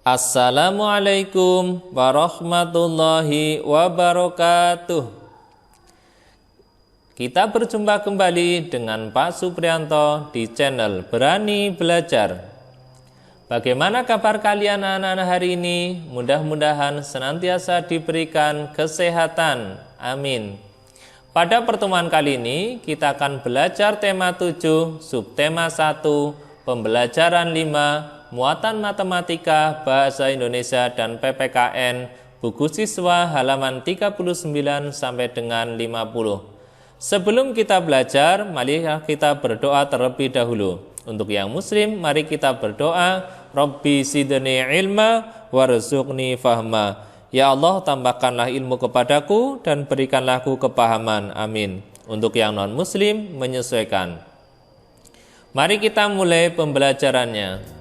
Assalamualaikum warahmatullahi wabarakatuh. Kita berjumpa kembali dengan Pak Supriyanto di channel Berani Belajar. Bagaimana kabar kalian anak-anak hari ini? Mudah-mudahan senantiasa diberikan kesehatan. Amin. Pada pertemuan kali ini kita akan belajar tema 7, subtema 1, pembelajaran 5, muatan matematika, bahasa Indonesia dan PPKN, buku siswa halaman 39 sampai dengan 50. Sebelum kita belajar, mari kita berdoa terlebih dahulu. Untuk yang muslim, mari kita berdoa, Rabbi zidni ilma warzuqni fahma. Ya Allah, tambahkanlah ilmu kepadaku dan berikanlah aku kepahaman. Amin. Untuk yang non muslim, menyesuaikan. Mari kita mulai pembelajarannya.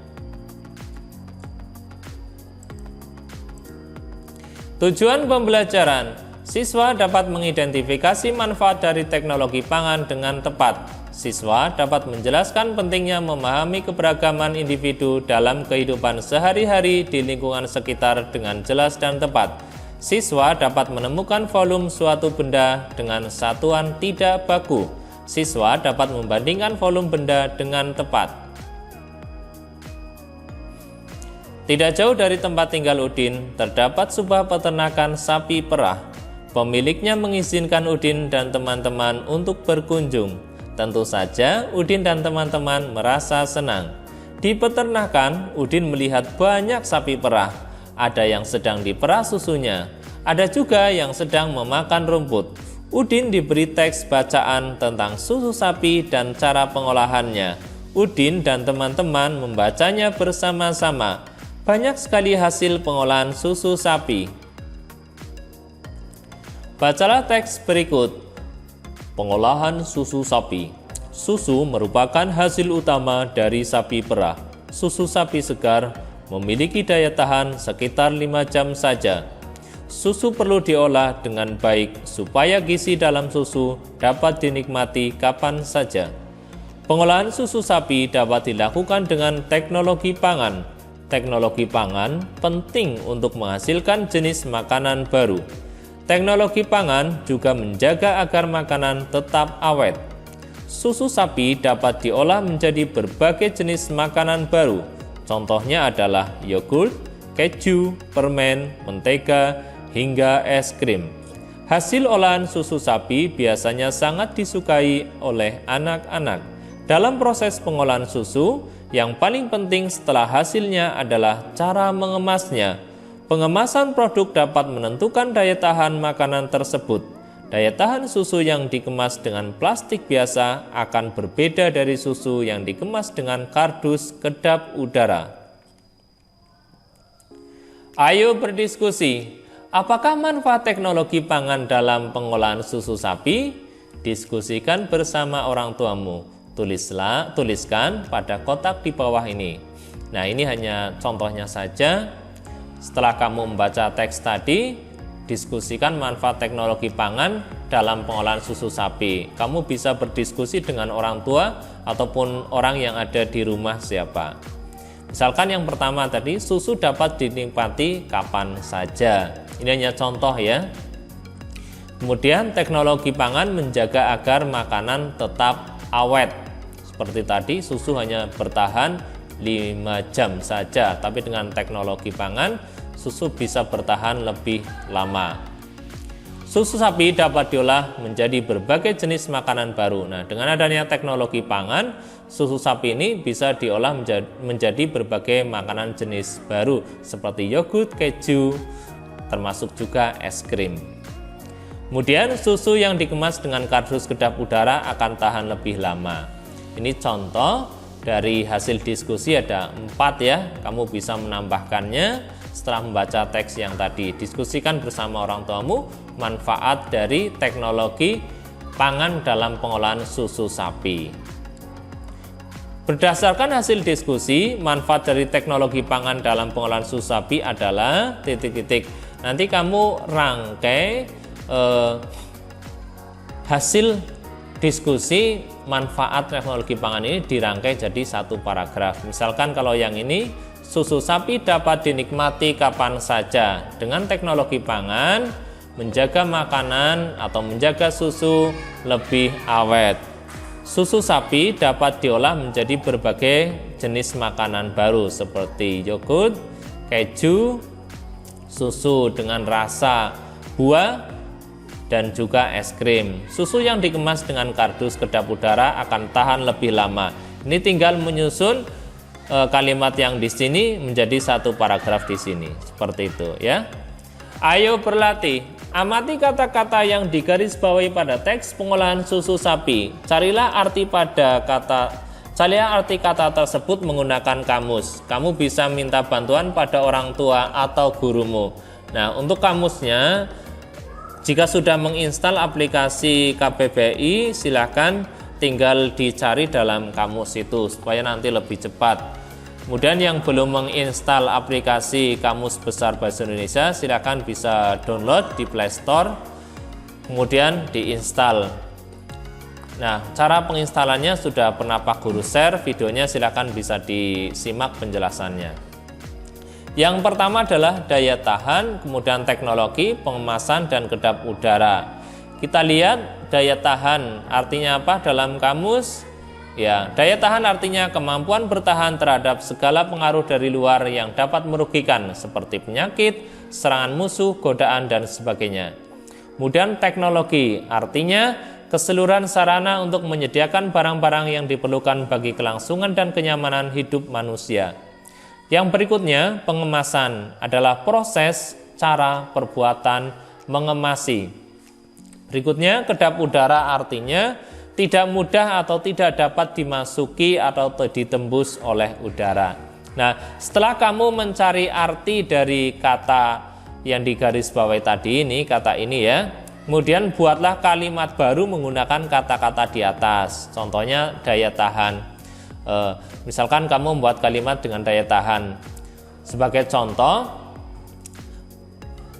Tujuan pembelajaran, siswa dapat mengidentifikasi manfaat dari teknologi pangan dengan tepat. Siswa dapat menjelaskan pentingnya memahami keberagaman individu dalam kehidupan sehari-hari di lingkungan sekitar dengan jelas dan tepat. Siswa dapat menemukan volume suatu benda dengan satuan tidak baku. Siswa dapat membandingkan volume benda dengan tepat. Tidak jauh dari tempat tinggal Udin, terdapat sebuah peternakan sapi perah. Pemiliknya mengizinkan Udin dan teman-teman untuk berkunjung. Tentu saja, Udin dan teman-teman merasa senang. Di peternakan, Udin melihat banyak sapi perah. Ada yang sedang diperah susunya, ada juga yang sedang memakan rumput. Udin diberi teks bacaan tentang susu sapi dan cara pengolahannya. Udin dan teman-teman membacanya bersama-sama. Banyak sekali hasil pengolahan susu sapi. Bacalah teks berikut. Pengolahan susu sapi. Susu merupakan hasil utama dari sapi perah. Susu sapi segar memiliki daya tahan sekitar 5 jam saja. Susu perlu diolah dengan baik supaya gizi dalam susu dapat dinikmati kapan saja. Pengolahan susu sapi dapat dilakukan dengan teknologi pangan. Teknologi pangan penting untuk menghasilkan jenis makanan baru. Teknologi pangan juga menjaga agar makanan tetap awet. Susu sapi dapat diolah menjadi berbagai jenis makanan baru. Contohnya adalah yogurt, keju, permen, mentega, hingga es krim. Hasil olahan susu sapi biasanya sangat disukai oleh anak-anak. Dalam proses pengolahan susu, yang paling penting setelah hasilnya adalah cara mengemasnya. Pengemasan produk dapat menentukan daya tahan makanan tersebut. Daya tahan susu yang dikemas dengan plastik biasa akan berbeda dari susu yang dikemas dengan kardus kedap udara. Ayo berdiskusi. Apakah manfaat teknologi pangan dalam pengolahan susu sapi? Diskusikan bersama orang tuamu. Tuliskan pada kotak di bawah ini. Nah, ini hanya contohnya saja. Setelah kamu membaca teks tadi, diskusikan manfaat teknologi pangan dalam pengolahan susu sapi. Kamu bisa berdiskusi dengan orang tua ataupun orang yang ada di rumah siapa. Misalkan yang pertama tadi, susu dapat dinikmati kapan saja. Ini hanya contoh ya. Kemudian teknologi pangan menjaga agar makanan tetap awet. Seperti tadi, susu hanya bertahan 5 jam saja, tapi dengan teknologi pangan, susu bisa bertahan lebih lama. Susu sapi dapat diolah menjadi berbagai jenis makanan baru. Nah, dengan adanya teknologi pangan, susu sapi ini bisa diolah menjadi berbagai makanan jenis baru, seperti yogurt, keju, termasuk juga es krim. Kemudian, susu yang dikemas dengan kardus kedap udara akan tahan lebih lama. Ini contoh dari hasil diskusi, ada 4 ya. Kamu bisa menambahkannya setelah membaca teks yang tadi. Diskusikan bersama orang tuamu manfaat dari teknologi pangan dalam pengolahan susu sapi. Berdasarkan hasil diskusi, manfaat dari teknologi pangan dalam pengolahan susu sapi adalah titik-titik. Nanti kamu rangkai hasil diskusi manfaat teknologi pangan ini dirangkai jadi satu paragraf. Misalkan kalau yang ini susu sapi dapat dinikmati kapan saja. Dengan teknologi pangan, menjaga makanan atau menjaga susu lebih awet. Susu sapi dapat diolah menjadi berbagai jenis makanan baru seperti yogurt, keju, susu dengan rasa buah, dan juga es krim. Susu yang dikemas dengan kardus kedap udara akan tahan lebih lama. Ini tinggal menyusun kalimat yang di sini menjadi satu paragraf di sini. Seperti itu ya. Ayo berlatih. Amati kata-kata yang digarisbawahi pada teks pengolahan susu sapi. Carilah arti kata tersebut menggunakan kamus. Kamu bisa minta bantuan pada orang tua atau gurumu. Nah, untuk kamusnya, jika sudah menginstal aplikasi KBBI, silakan tinggal dicari dalam kamus itu supaya nanti lebih cepat. Kemudian yang belum menginstal aplikasi Kamus Besar Bahasa Indonesia, silakan bisa download di Play Store, kemudian diinstal. Nah, cara penginstalannya sudah pernah Pak Guru share videonya, silakan bisa disimak penjelasannya. Yang pertama adalah daya tahan, kemudian teknologi, pengemasan, dan kedap udara. Kita lihat daya tahan artinya apa dalam kamus? Ya, daya tahan artinya kemampuan bertahan terhadap segala pengaruh dari luar yang dapat merugikan seperti penyakit, serangan musuh, godaan, dan sebagainya. Kemudian teknologi artinya keseluruhan sarana untuk menyediakan barang-barang yang diperlukan bagi kelangsungan dan kenyamanan hidup manusia. Yang berikutnya, pengemasan adalah proses, cara, perbuatan mengemasi. Berikutnya, kedap udara artinya tidak mudah atau tidak dapat dimasuki atau ditembus oleh udara. Nah, setelah kamu mencari arti dari kata yang digarisbawahi tadi ini, kata ini ya, kemudian buatlah kalimat baru menggunakan kata-kata di atas. Contohnya daya tahan. Misalkan kamu membuat kalimat dengan daya tahan. Sebagai contoh,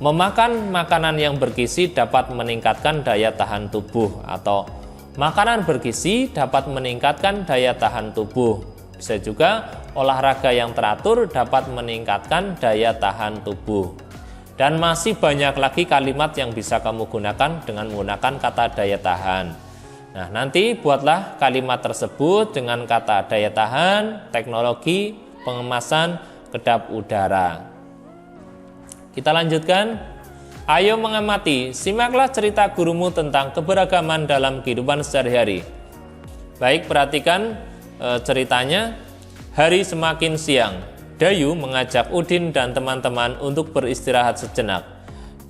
memakan makanan yang bergizi dapat meningkatkan daya tahan tubuh, atau makanan bergizi dapat meningkatkan daya tahan tubuh. Bisa juga olahraga yang teratur dapat meningkatkan daya tahan tubuh. Dan masih banyak lagi kalimat yang bisa kamu gunakan dengan menggunakan kata daya tahan. Nah, nanti buatlah kalimat tersebut dengan kata daya tahan, teknologi, pengemasan, kedap udara. Kita lanjutkan. Ayo mengamati, simaklah cerita gurumu tentang keberagaman dalam kehidupan sehari-hari. Baik, perhatikan ceritanya. Hari semakin siang, Dayu mengajak Udin dan teman-teman untuk beristirahat sejenak.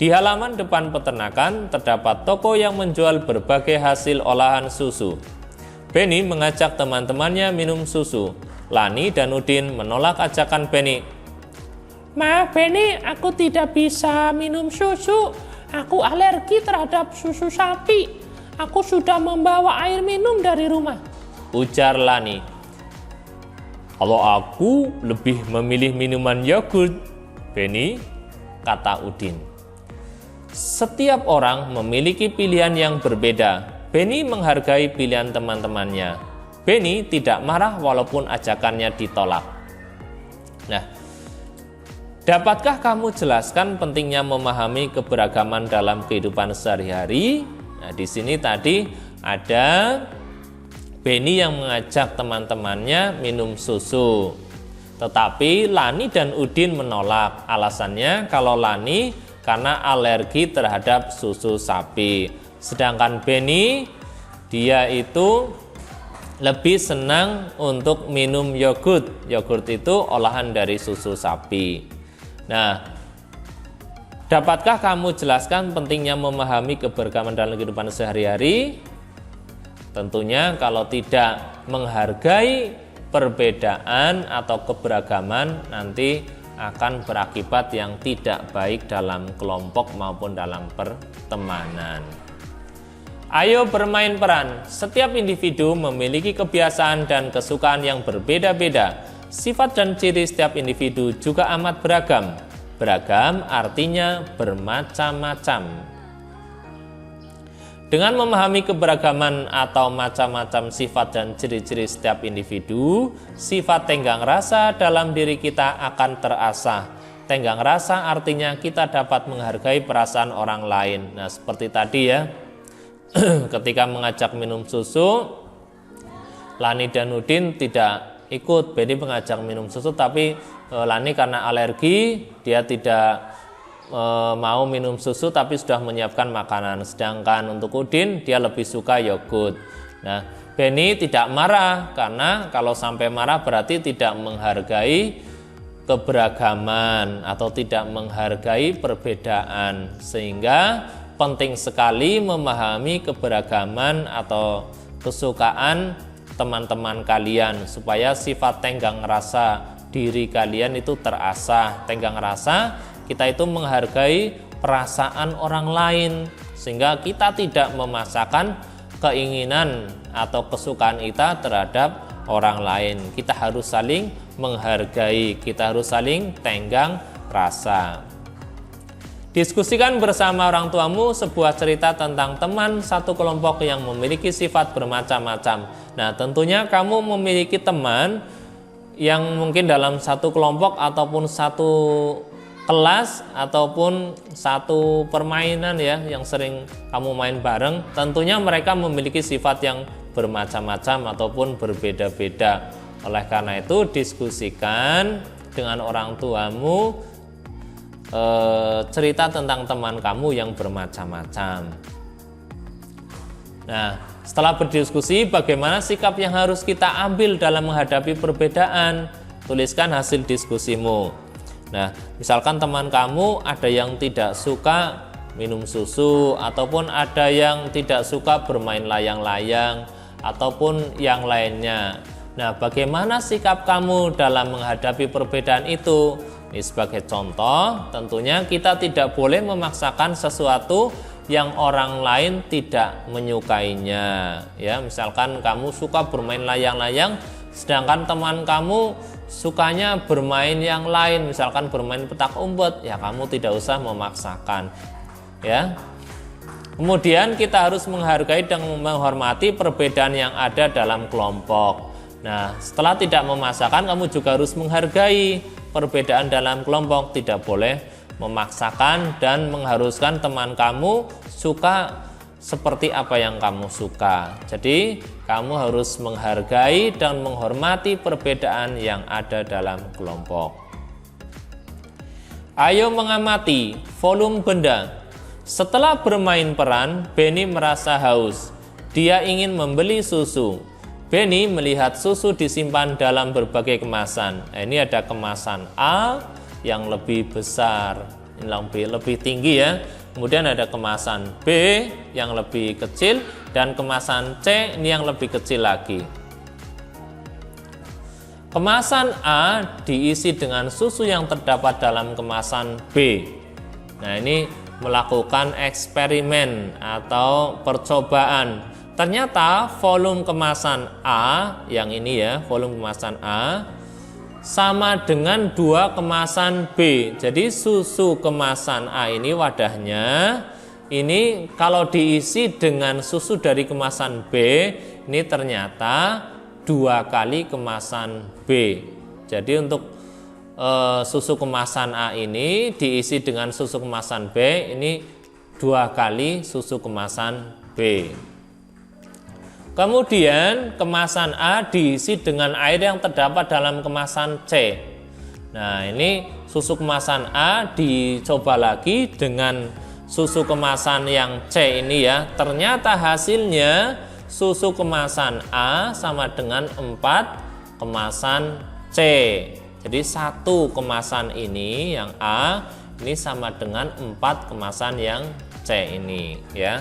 Di halaman depan peternakan terdapat toko yang menjual berbagai hasil olahan susu. Benny mengajak teman-temannya minum susu. Lani dan Udin menolak ajakan Benny. Maaf Benny, aku tidak bisa minum susu. Aku alergi terhadap susu sapi. Aku sudah membawa air minum dari rumah, ujar Lani. Kalau aku lebih memilih minuman yogurt, Benny, kata Udin. Setiap orang memiliki pilihan yang berbeda. Benny menghargai pilihan teman-temannya. Benny tidak marah walaupun ajakannya ditolak. Nah, dapatkah kamu jelaskan pentingnya memahami keberagaman dalam kehidupan sehari-hari? Nah, di sini tadi ada Benny yang mengajak teman-temannya minum susu. Tetapi Lani dan Udin menolak. Alasannya kalau Lani karena alergi terhadap susu sapi. Sedangkan Benny, dia itu lebih senang untuk minum yogurt. Yogurt itu olahan dari susu sapi. Nah, dapatkah kamu jelaskan pentingnya memahami keberagaman dalam kehidupan sehari-hari? Tentunya kalau tidak menghargai perbedaan atau keberagaman, nanti akan berakibat yang tidak baik dalam kelompok maupun dalam pertemanan. Ayo bermain peran. Setiap individu memiliki kebiasaan dan kesukaan yang berbeda-beda. Sifat dan ciri setiap individu juga amat beragam. Beragam artinya bermacam-macam. Dengan memahami keberagaman atau macam-macam sifat dan ciri-ciri setiap individu, sifat tenggang rasa dalam diri kita akan terasah. Tenggang rasa artinya kita dapat menghargai perasaan orang lain. Nah, seperti tadi ya, ketika mengajak minum susu, Lani dan Udin tidak ikut. Beni mengajak minum susu, tapi Lani karena alergi, dia tidak mau minum susu tapi sudah menyiapkan makanan. Sedangkan untuk Udin dia lebih suka yogurt. Nah, Beni tidak marah karena kalau sampai marah berarti tidak menghargai keberagaman atau tidak menghargai perbedaan. Sehingga penting sekali memahami keberagaman atau kesukaan teman-teman kalian supaya sifat tenggang rasa diri kalian itu terasah. Tenggang rasa kita itu menghargai perasaan orang lain sehingga kita tidak memaksakan keinginan atau kesukaan kita terhadap orang lain. Kita harus saling menghargai, kita harus saling tenggang rasa. Diskusikan bersama orang tuamu sebuah cerita tentang teman satu kelompok yang memiliki sifat bermacam-macam. Nah, tentunya kamu memiliki teman yang mungkin dalam satu kelompok ataupun satu kelas ataupun satu permainan ya yang sering kamu main bareng, tentunya mereka memiliki sifat yang bermacam-macam ataupun berbeda-beda. Oleh karena itu diskusikan dengan orang tuamu cerita tentang teman kamu yang bermacam-macam. Nah, setelah berdiskusi bagaimana sikap yang harus kita ambil dalam menghadapi perbedaan, tuliskan hasil diskusimu. Nah, misalkan teman kamu ada yang tidak suka minum susu, ataupun ada yang tidak suka bermain layang-layang, ataupun yang lainnya. Nah, bagaimana sikap kamu dalam menghadapi perbedaan itu? Ini sebagai contoh, tentunya kita tidak boleh memaksakan sesuatu yang orang lain tidak menyukainya. Ya, misalkan kamu suka bermain layang-layang, sedangkan teman kamu sukanya bermain yang lain, misalkan bermain petak umpet, ya kamu tidak usah memaksakan. Ya. Kemudian kita harus menghargai dan menghormati perbedaan yang ada dalam kelompok. Nah, setelah tidak memaksakan, kamu juga harus menghargai perbedaan dalam kelompok, tidak boleh memaksakan dan mengharuskan teman kamu suka seperti apa yang kamu suka. Jadi kamu harus menghargai dan menghormati perbedaan yang ada dalam kelompok. Ayo mengamati volume benda. Setelah bermain peran, Beni merasa haus. Dia ingin membeli susu. Beni melihat susu disimpan dalam berbagai kemasan. Nah, ini ada kemasan A yang lebih besar, lebih tinggi ya. Kemudian ada kemasan B yang lebih kecil dan kemasan C ini yang lebih kecil lagi. Kemasan A diisi dengan susu yang terdapat dalam kemasan B. Nah, ini melakukan eksperimen atau percobaan. Ternyata volume kemasan A yang ini ya, volume kemasan A sama dengan 2 kemasan B. Jadi susu kemasan A ini wadahnya, ini kalau diisi dengan susu dari kemasan B, ini ternyata 2 kali kemasan B. Jadi untuk susu kemasan A ini diisi dengan susu kemasan B, ini 2 kali susu kemasan B. Kemudian kemasan A diisi dengan air yang terdapat dalam kemasan C. Nah, ini susu kemasan A dicoba lagi dengan susu kemasan yang C ini ya. Ternyata hasilnya susu kemasan A sama dengan 4 kemasan C. Jadi 1 kemasan ini yang A ini sama dengan 4 kemasan yang C ini ya.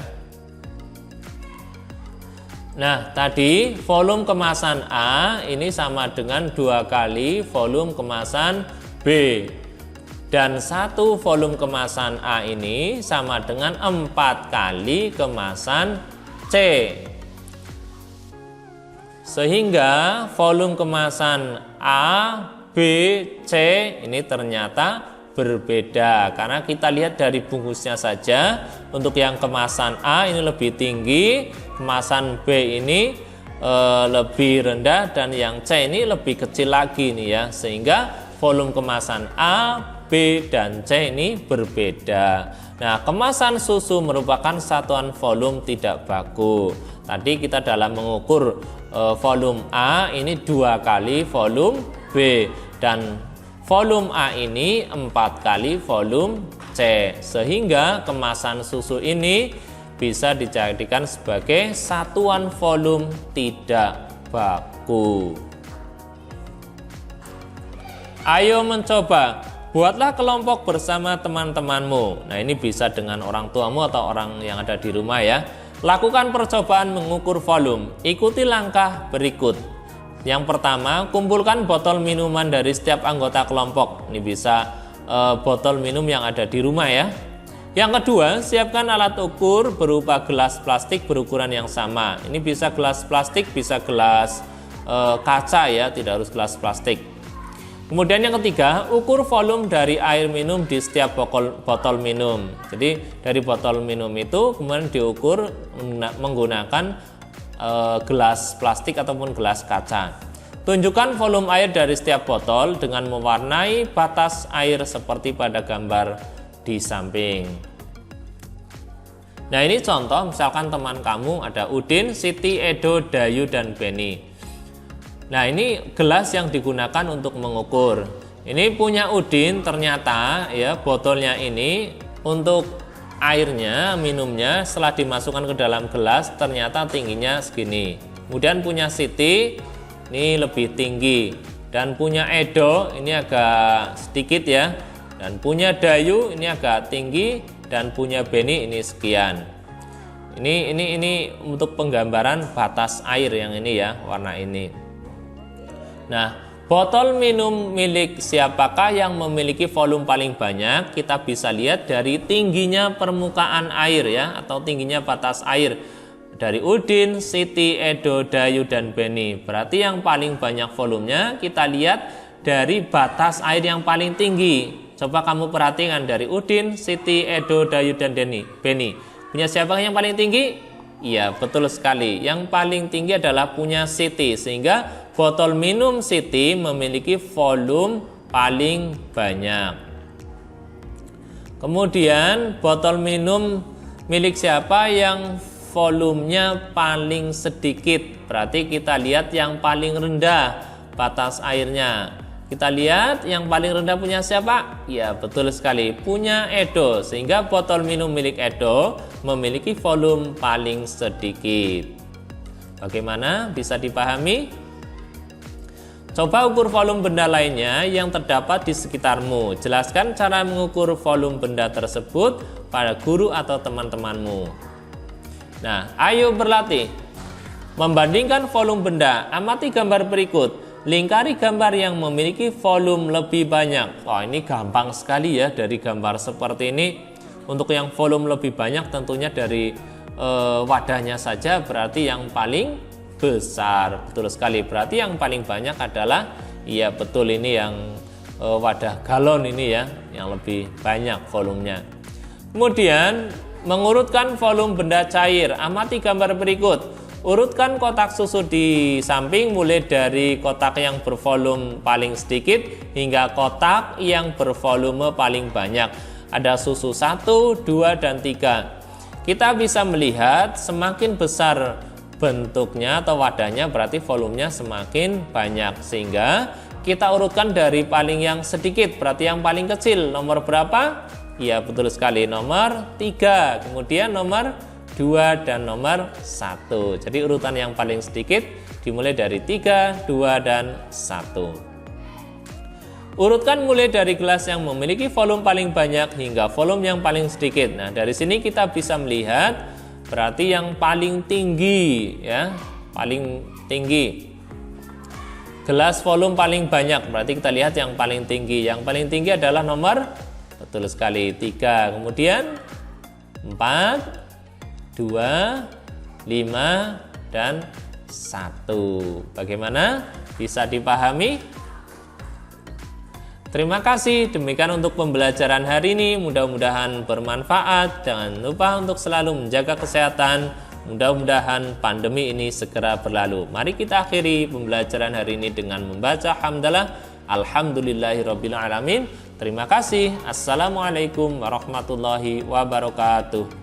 Nah, tadi volume kemasan A ini sama dengan 2 kali volume kemasan B. Dan 1 volume kemasan A ini sama dengan 4 kali kemasan C. Sehingga volume kemasan A, B, C ini ternyata berbeda. Karena kita lihat dari bungkusnya saja, untuk yang kemasan A ini lebih tinggi, kemasan B ini lebih rendah, dan yang C ini lebih kecil lagi nih ya, sehingga volume kemasan A, B, dan C ini berbeda. Nah, kemasan susu merupakan satuan volume tidak baku. Tadi kita dalam mengukur volume A ini 2 kali volume B, dan volume A ini 4 kali volume C, sehingga kemasan susu ini bisa dijadikan sebagai satuan volume tidak baku. Ayo mencoba, buatlah kelompok bersama teman-temanmu. Nah, ini bisa dengan orang tuamu atau orang yang ada di rumah ya. Lakukan percobaan mengukur volume. Ikuti langkah berikut. Yang pertama, kumpulkan botol minuman dari setiap anggota kelompok. Ini bisa botol minum yang ada di rumah ya. Yang kedua, siapkan alat ukur berupa gelas plastik berukuran yang sama. Ini bisa gelas plastik, bisa gelas kaca ya, tidak harus gelas plastik. Kemudian yang ketiga, ukur volume dari air minum di setiap botol minum. Jadi dari botol minum itu kemudian diukur menggunakan gelas plastik ataupun gelas kaca. Tunjukkan volume air dari setiap botol dengan mewarnai batas air seperti pada gambar di samping. Nah, ini contoh, misalkan teman kamu ada Udin, Siti, Edo, Dayu, dan Beni. Nah, ini gelas yang digunakan untuk mengukur. Ini punya Udin, ternyata ya botolnya ini untuk airnya, minumnya setelah dimasukkan ke dalam gelas ternyata tingginya segini. Kemudian punya Siti ini lebih tinggi, dan punya Edo ini agak sedikit ya, dan punya Dayu ini agak tinggi, dan punya Beni ini sekian. Ini untuk penggambaran batas air yang ini ya, warna ini. Nah, botol minum milik siapakah yang memiliki volume paling banyak? Kita bisa lihat dari tingginya permukaan air ya, atau tingginya batas air. Dari Udin, Siti, Edo, Dayu, dan Beni. Berarti yang paling banyak volumenya kita lihat dari batas air yang paling tinggi. Coba kamu perhatikan dari Udin, Siti, Edo, Dayu, dan Beni. Punya siapa yang paling tinggi? Iya, betul sekali. Yang paling tinggi adalah punya Siti, sehingga botol minum Siti memiliki volume paling banyak. Kemudian botol minum milik siapa yang volumenya paling sedikit? Berarti kita lihat yang paling rendah batas airnya. Kita lihat yang paling rendah punya siapa? Ya, betul sekali, punya Edo, sehingga botol minum milik Edo memiliki volume paling sedikit. Bagaimana? Bisa dipahami? Coba ukur volume benda lainnya yang terdapat di sekitarmu. Jelaskan cara mengukur volume benda tersebut pada guru atau teman-temanmu. Nah, ayo berlatih. Membandingkan volume benda, amati gambar berikut. Lingkari gambar yang memiliki volume lebih banyak. Oh, ini gampang sekali ya dari gambar seperti ini. Untuk yang volume lebih banyak tentunya dari wadahnya saja, berarti yang paling besar. Betul sekali, berarti yang paling banyak adalah, iya betul, ini yang wadah galon ini ya, yang lebih banyak volumenya. Kemudian mengurutkan volume benda cair. Amati gambar berikut. Urutkan kotak susu di samping mulai dari kotak yang bervolume paling sedikit hingga kotak yang bervolume paling banyak. Ada susu 1, 2, dan 3. Kita bisa melihat semakin besar bentuknya atau wadahnya berarti volumenya semakin banyak, sehingga kita urutkan dari paling yang sedikit, berarti yang paling kecil nomor berapa? Ya, betul sekali, nomor 3, kemudian nomor 2, dan nomor 1. Jadi urutan yang paling sedikit dimulai dari 3, 2, dan 1. Urutkan mulai dari gelas yang memiliki volume paling banyak hingga volume yang paling sedikit. Nah, dari sini kita bisa melihat berarti yang paling tinggi ya, paling tinggi. Gelas volume paling banyak, berarti kita lihat yang paling tinggi. Yang paling tinggi adalah nomor, betul sekali, 3. Kemudian 4, 2, 5, dan 1. Bagaimana? Bisa dipahami? Terima kasih, demikian untuk pembelajaran hari ini, mudah-mudahan bermanfaat. Jangan lupa untuk selalu menjaga kesehatan, mudah-mudahan pandemi ini segera berlalu. Mari kita akhiri pembelajaran hari ini dengan membaca hamdalah, alhamdulillahirabbil alamin. Terima kasih. Assalamualaikum warahmatullahi wabarakatuh.